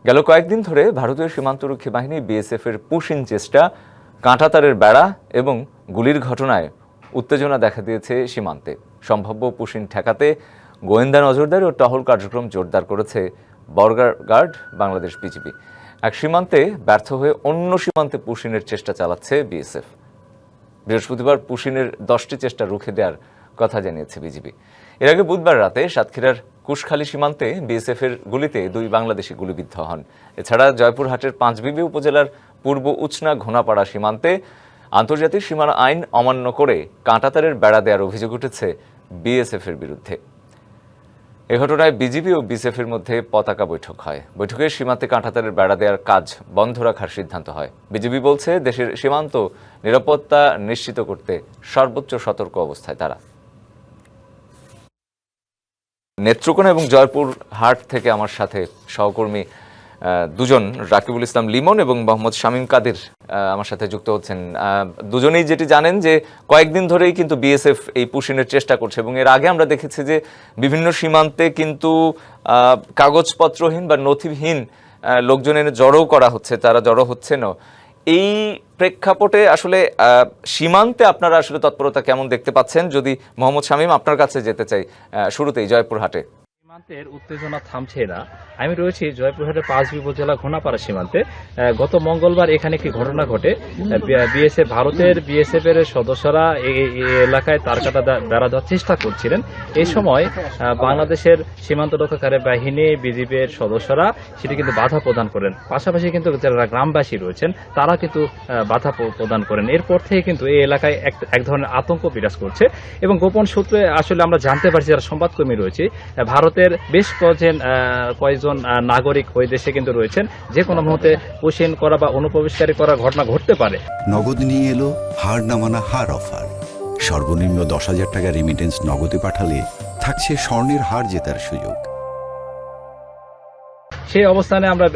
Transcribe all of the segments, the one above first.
গেল কয়েকদিন ধরে ভারতীয় সীমান্তরক্ষী বাহিনী বিএসএফ এর পুশিং চেষ্টা, কাঁটাতারের বেড়া এবং গুলির ঘটনায় উত্তেজনা দেখা দিয়েছে সীমান্তে। সম্ভাব্য পুশিং ঠেকাতে গোয়েন্দা নজরদারি ও টহল কার্যক্রম জোরদার করেছে বর্ডার গার্ড বাংলাদেশ বিজিবি। এক সীমান্তে ব্যর্থ হয়ে অন্য সীমান্তে পুশিংয়ের চেষ্টা চালাচ্ছে বিএসএফ। বৃহস্পতিবার পুশিংয়ের 10টি চেষ্টা রুখে দেওয়ার কথা জানিয়েছে বিজিবি। এর আগে বুধবার রাতে সাতক্ষীরার কুশখালী সীমান্তে বিএসএফ এর গুলিতে 2 বাংলাদেশি গুলিবিদ্ধ হন। এছাড়া জয়পুরহাটের পাঁচবিবি উপজেলার পূর্ব উচনা ঘোনাপাড়া সীমান্তে আন্তর্জাতিক সীমানা আইন অমান্য করে কাঁটাতারের বেড়া দেওয়ার অভিযোগ উঠেছে বিএসএফ এর বিরুদ্ধে। এ ঘটনায় বিজিবি ও বিএসএফ এর মধ্যে পতাকা বৈঠক হয়। বৈঠকে সীমান্তে কাঁটাতারের বেড়া দেওয়ার কাজ বন্ধ রাখার সিদ্ধান্ত হয়। বিজিবি বলছে, দেশের সীমান্ত নিরাপত্তা নিশ্চিত করতে সর্বোচ্চ সতর্ক অবস্থায় তারা। নেত্রকোনা এবং জয়পুরহাট থেকে আমার সাথে সহকর্মী দুজন, রাকিবুল ইসলাম লিমন এবং মোহাম্মদ শামীম কাদের আমার সাথে যুক্ত হচ্ছেন। দুজনেই যেটি জানেন যে কয়েকদিন ধরেই কিন্তু বিএসএফ এই পুশিংয়ের চেষ্টা করছে এবং এর আগে আমরা দেখেছি যে বিভিন্ন সীমান্তে কিন্তু কাগজপত্রহীন বা নথিহীন লোকজন এনে জড়ো করা হচ্ছে, তারা জড়ো হচ্ছে না। এই প্রেক্ষাপটে আসলে সীমান্তে আপনারা আসলে তৎপরতা কেমন দেখতে পাচ্ছেন? যদি মোহাম্মদ শামীম আপনার কাছে যেতে চাই শুরুতেই জয়পুরহাটে। সীমান্তের উত্তেজনা থামছে না। আমি রয়েছি জয়পুরহাটের পাঁচবিবি উপজেলা ঘোনাপাড়া সীমান্তে। গত মঙ্গলবার এখানে একটি ঘটনা ঘটে। ভারতের বিএসএফ এর সদস্যরা এই এলাকায় তারকাটা বেড়া দেওয়ার চেষ্টা করছিলেন। এই সময় বাংলাদেশের সীমান্ত রক্ষাকারী বাহিনী বিজিবির সদস্যরা সেটি কিন্তু বাধা প্রদান করেন। পাশাপাশি কিন্তু যারা গ্রামবাসী রয়েছেন তারা কিন্তু বাধা প্রদান করেন। এরপর থেকে কিন্তু এই এলাকায় এক ধরনের আতঙ্ক বিরাজ করছে এবং গোপন সূত্রে আসলে আমরা জানতে পারছি, যারা সংবাদকর্মী রয়েছে, ভারতের বেশ কয়েকজন নাগরিক ওই দেশে কিন্তু রয়েছেন। যে কোনো মুহূর্তে পুশিং করা বা অনুপ্রবেশকারী করার ঘটনা ঘটতে পারে। নগদ নিয়ে এলো হার না মানা হার অফার। সর্বনিম্ন 10,000 টাকা রেমিটেন্স নগদে পাঠালে থাকছে স্বর্ণের হার জেতার সুযোগ। সেই অবস্থানে আমরা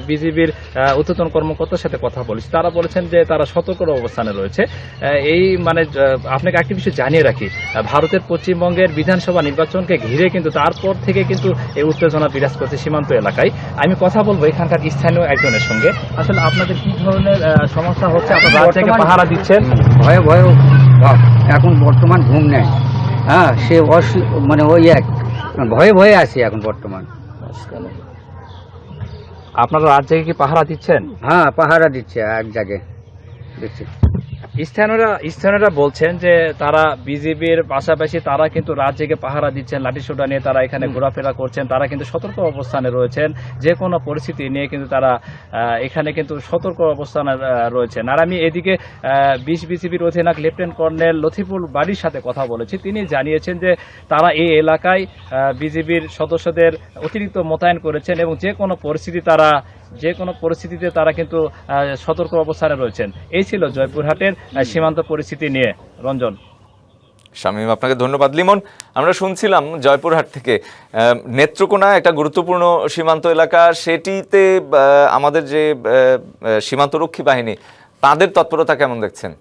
বিজিবির ঊর্ধ্বতন কর্মকর্তার সাথে কথা বলেছি। তারা বলেছেন যে তারা সতর্ক অবস্থানে রয়েছে। এই আপনাকে একটি বিষয় জানিয়ে রাখি, ভারতের পশ্চিমবঙ্গের বিধানসভা নির্বাচনকে ঘিরে কিন্তু তারপর থেকে কিন্তু এই উত্তেজনা বিরাজ করছে সীমান্ত এলাকায়। আমি কথা বলবো এখানকার স্থানীয় একজনের সঙ্গে। আসলে আপনাদের কি ধরনের সমস্যা হচ্ছে? আপনারা রাত থেকে পাহারা দিচ্ছেন? ভয়ে ভয়ে এখন বর্তমান ঘুম নেই। হ্যাঁ, সে ওই এক ভয়ে ভয়ে আছি এখন বর্তমান। আপনারা রাত জেগে কি পাহারা দিচ্ছেন? হ্যাঁ, পাহারা দিচ্ছে এক জায়গায় দেখছি। স্থানীয়রা বলছেন যে তারা বিজিবির পাশাপাশি তারা কিন্তু রাত জেগে পাহারা দিচ্ছেন, লাঠিসোঁটা নিয়ে তারা এখানে ঘোরাফেরা করছেন। তারা কিন্তু সতর্ক অবস্থানে রয়েছেন। যে কোনো পরিস্থিতি নিয়ে কিন্তু তারা এখানে কিন্তু সতর্ক অবস্থানে রয়েছেন। আর আমি এদিকে 20 বিজিবির অধিনায়ক লেফটেন্যান্ট কর্নেল লতিফুল বাড়ির সাথে কথা বলেছি। তিনি জানিয়েছেন যে তারা এই এলাকায় বিজিবির সদস্যদের অতিরিক্ত মোতায়েন করেছেন এবং যে কোনো পরিস্থিতিতে তারা কিন্তু সতর্ক অবস্থানে রয়েছেন। এই ছিল জয়পুরহাটের সীমান্ত পরিস্থিতি নিয়ে। রঞ্জন, শামীম, আপনাকে ধন্যবাদ। লিমন, আমরা শুনছিলাম জয়পুরহাট থেকে নেত্রকোনা একটা গুরুত্বপূর্ণ সীমান্ত এলাকা, সেটিতে আমাদের যে সীমান্তরক্ষী বাহিনী তাদের তৎপরতা কেমন দেখছেন?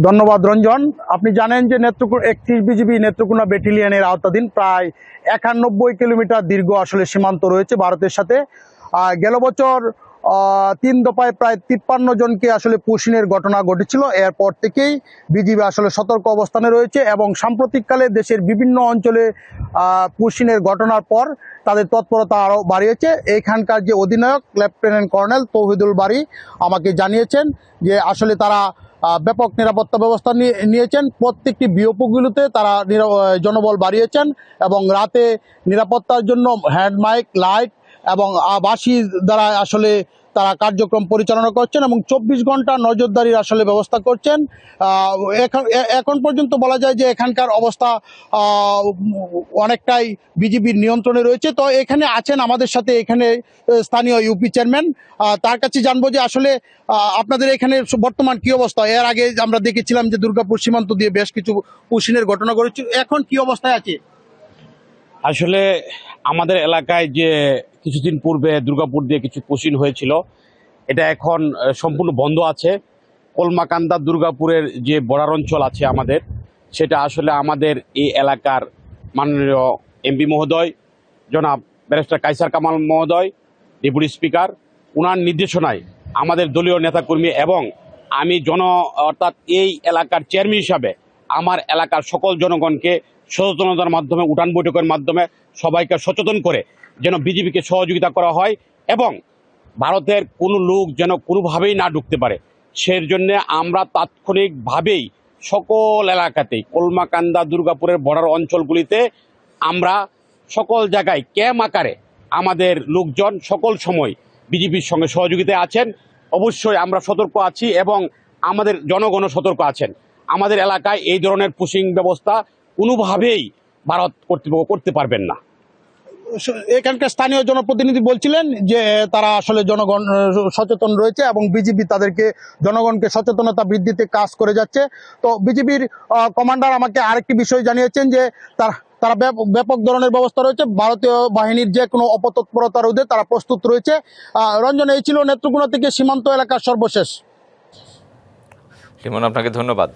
ধন্যবাদ রঞ্জন। আপনি জানেন যে 31 বিজিবি নেত্রকোনা ব্যাটালিয়নের আওতাধীন প্রায় 91 কিলোমিটার দীর্ঘ আসলে সীমান্ত রয়েছে ভারতের সাথে। গেল বছর 3 দফায় প্রায় 53 জনকে আসলে পুশিংয়ের ঘটনা ঘটেছিল। এরপর থেকেই বিজিবি আসলে সতর্ক অবস্থানে রয়েছে এবং সাম্প্রতিককালে দেশের বিভিন্ন অঞ্চলে পুশিংয়ের ঘটনার পর তাদের তৎপরতা আরও বাড়িয়েছে। এখানকার যে অধিনায়ক লেফটেন্যান্ট কর্নেল তৌহিদুল বারী আমাকে জানিয়েছেন যে আসলে তারা ব্যাপক নিরাপত্তা ব্যবস্থা নিয়েছেন। প্রত্যেকটি বিওপিগুলোতে তারা জনবল বাড়িয়েছেন এবং রাতে নিরাপত্তার জন্য হ্যান্ড মাইক, লাইট এবং আবাসী দ্বারা আসলে তারা কার্যক্রম পরিচালনা করছেন এবং 24 ঘন্টা নজরদারির আসলে ব্যবস্থা করছেন। এখন পর্যন্ত বলা যায় যে এখানকার অবস্থা অনেকটাই বিজিবির নিয়ন্ত্রণে রয়েছে। তো এখানে আছেন আমাদের সাথে এখানে স্থানীয় ইউপি চেয়ারম্যান, তার কাছে জানবো যে আসলে আপনাদের এখানে বর্তমান কি অবস্থা। এর আগে আমরা দেখেছিলাম যে দুর্গাপুর সীমান্ত দিয়ে বেশ কিছু পুশিংয়ের ঘটনা ঘটেছিল, এখন কি অবস্থায় আছে? আসলে আমাদের এলাকায় যে কিছুদিন পূর্বে দুর্গাপুর দিয়ে কিছু পুশিং হয়েছিল, এটা এখন সম্পূর্ণ বন্ধ আছে। কলমাকান্দা দুর্গাপুরের যে বর্ডার অঞ্চল আছে আমাদের, সেটা আসলে আমাদের এই এলাকার মাননীয় এমপি মহোদয় জনাব ব্যারিস্টার কায়সার কামাল মহোদয় ডেপুটি স্পিকার, ওনার নির্দেশনায় আমাদের দলীয় নেতাকর্মী এবং আমি অর্থাৎ এই এলাকার চেয়ারম্যান হিসাবে আমার এলাকার সকল জনগণকে সচেতনতার মাধ্যমে, উঠান বৈঠকের মাধ্যমে সবাইকে সচেতন করে যেন বিজেপিকে সহযোগিতা করা হয় এবং ভারতের কোনো লোক যেন কোনোভাবেই না ঢুকতে পারে, সেই জন্য আমরা তাৎক্ষণিকভাবেই সকল এলাকাতেই কলমাকান্দা দুর্গাপুরের বর্ডার অঞ্চলগুলিতে আমরা সকল জায়গায় ক্যাম্প আকারে আমাদের লোকজন সকল সময় বিজেপির সঙ্গে সহযোগিতায় আছেন। অবশ্যই আমরা সতর্ক আছি এবং আমাদের জনগণও সতর্ক আছেন। আমাদের এলাকায় এই ধরনের পুশিং ব্যবস্থা কোনোভাবেই ভারত কর্তৃপক্ষ করতে পারবেন না। এখানকার স্থানীয় জনপ্রতিনিধি বলছিলেন যে তারা আসলে জনগণ সচেতন রয়েছে এবং বিজেপি তাদেরকে জনগণকে সচেতনতা বৃদ্ধিতে কাজ করে যাচ্ছে। তো বিজেপির কমান্ডার আমাকে আরেকটি বিষয় জানিয়েছেন যে তারা ব্যাপক ধরনের ব্যবস্থা রয়েছে, ভারতীয় বাহিনীর যে কোনো অপতৎপরতা রোধে তারা প্রস্তুত রয়েছে। রঞ্জন, এই ছিল নেত্রকোনা থেকে সীমান্ত এলাকার সর্বশেষ। লিমন, আপনাকে ধন্যবাদ।